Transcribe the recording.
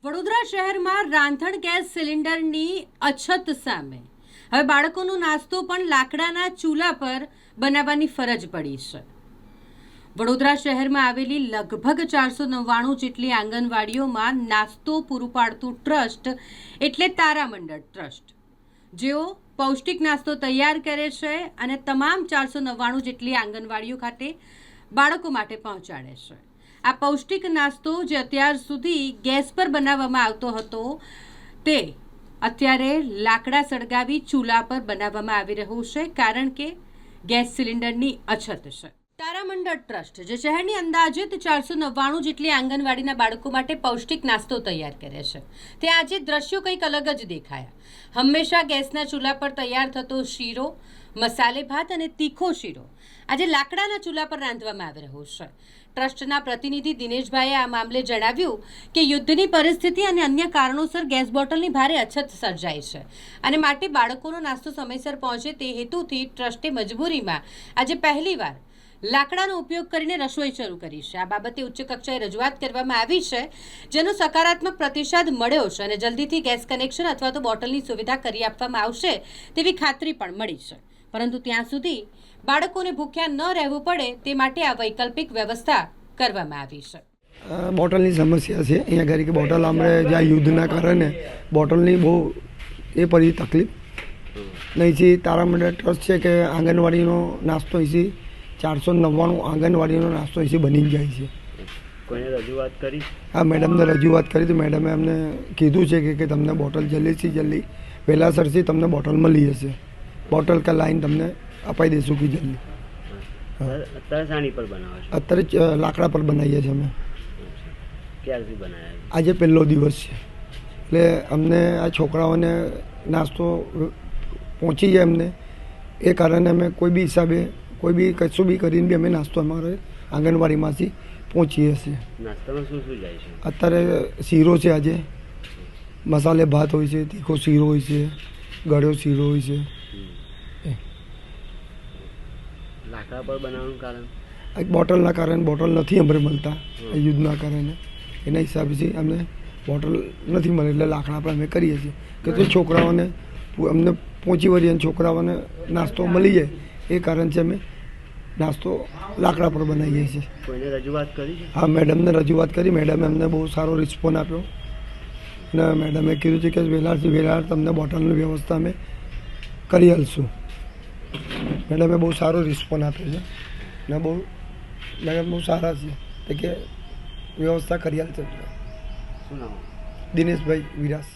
વડોદરા શહેરમાં રાંધણ ગેસ સિલિન્ડરની અછત સામે હવે બાળકોનો નાસ્તો પણ લાકડાના ચૂલા પર બનાવવાની ફરજ પડી છે। વડોદરા શહેરમાં આવેલી લગભગ 499 જેટલી આંગણવાડીઓમાં નાસ્તો પૂરું પાડતું ટ્રસ્ટ એટલે તારામંડળ ટ્રસ્ટ, જેઓ પૌષ્ટિક નાસ્તો તૈયાર કરે છે અને તમામ 499 જેટલી આંગણવાડીઓ ખાતે બાળકો માટે પહોંચાડે છે। આ પૌષ્ટિક નાસ્તો જે અત્યાર સુધી ગેસ પર બનાવવામાં આવતો હતો તે અત્યારે લાકડા સળગાવી ચૂલા પર બનાવવામાં આવી રહ્યું છે, કારણ કે ગેસ સિલિન્ડરની અછત છે। તારામંડળ ટ્રસ્ટ જે શહેરની અંદાજિત 499 જેટલી આંગણવાડીના બાળકો માટે પૌષ્ટિક નાસ્તો તૈયાર કરે છે, તે આજે દ્રશ્યો કંઈક અલગ જ દેખાયા। હંમેશા ગેસના ચૂલા પર તૈયાર થતો શીરો, મસાલે ભાત અને તીખો શીરો આજે લાકડાના ચૂલા પર રાંધવામાં આવી રહ્યો છે। ટ્રસ્ટના પ્રતિનિધિ દિનેશભાઈએ આ મામલે જણાવ્યું કે યુદ્ધની પરિસ્થિતિ અને અન્ય કારણોસર ગેસ બોટલની ભારે અછત સર્જાઈ છે અને માટે બાળકોનો નાસ્તો સમયસર પહોંચે તે હેતુથી ટ્રસ્ટે મજબૂરીમાં આજે પહેલીવાર લાકડાનો ઉપયોગ કરીને રસોઈ શરૂ કરી છે। આ બાબતે ઉચ્ચ કક્ષાએ રજૂઆત કરવામાં આવી છે, જેનો સકારાત્મક પ્રતિસાદ મળ્યો છે અને જલ્દીથી ગેસ કનેક્શન અથવા તો બોટલની સુવિધા કરી આપવામાં આવશે તેવી ખાતરી પણ મળી છે। પરંતુ ત્યાં સુધી બાળકોને ભૂખ્યા ન રહેવું પડે તે માટે આ વૈકલ્પિક વ્યવસ્થા કરવામાં આવી છે। બોટલની સમસ્યા છે અહીંયા ઘરે, કે બોટલ આપણે જ્યાં યુદ્ધના કારણે બોટલની બહુ એ પડી તકલીફ નહીં છે। તારામંડળ ટ્રસ્ટ છે કે આંગણવાડીનો નાસ્તો અહીંથી 499 આંગણવાડીનો નાસ્તો અહીંથી બની જાય છે। કોઈને રજૂઆત કરી? હા, મેડમને રજૂઆત કરી તો મેડમે અમને કીધું છે કે તમને બોટલ જલ્દીથી જલ્દી વહેલાસરથી તમને બોટલ મળી જશે, બોટલ કે લાઈન તમને અપાઈ દઈશું કે જલ્દી। અત્યારે શાની પર બનાવો છો? અત્યારે લાકડા પર બનાવીએ છીએ અમે। ક્યારથી બનાવ્યા? આજે પહેલો દિવસ છે, એટલે અમને આ છોકરાઓને નાસ્તો પહોંચી જાય એમને એ કારણે અમે કોઈ બી હિસાબે કોઈ બી કશું બી કરીને બી અમે નાસ્તો અમારે આંગણવાડીમાંથી પહોંચીએ છીએ। નાસ્તામાં શું શું જાય છે? અત્યારે શીરો છે, આજે મસાલે ભાત હોય છે, તીખો શીરો હોય છે, ગળ્યો શીરો હોય છે। લાકડા પર બનાવવાનું કારણ? એક બોટલના કારણે બોટલ નથી અમને મળતા, યુદ્ધના કારણે એના હિસાબેથી અમને બોટલ નથી મળે, એટલે લાકડા પર અમે કરીએ છીએ કે તો છોકરાઓને અમને પહોંચી વળીએ અને છોકરાઓને નાસ્તો મળી જાય એ કારણથી અમે નાસ્તો લાકડા પર બનાવીએ છીએ। કોઈને રજૂઆત કરી છે? હા, મેડમને રજૂઆત કરી, મેડમે અમને બહુ સારો રિસ્પોન્સ આપ્યો અને મેડમે કીધું છે કે વહેલાથી વહેલા તમને બોટલની વ્યવસ્થા અમે કરી આપીશું। મેડમે બહુ સારો રિસ્પોન્સ આપ્યો છે ને મેડમ બહુ સારા છે કે વ્યવસ્થા કરી આપશે। શું નામ? દિનેશભાઈ વિરાસ।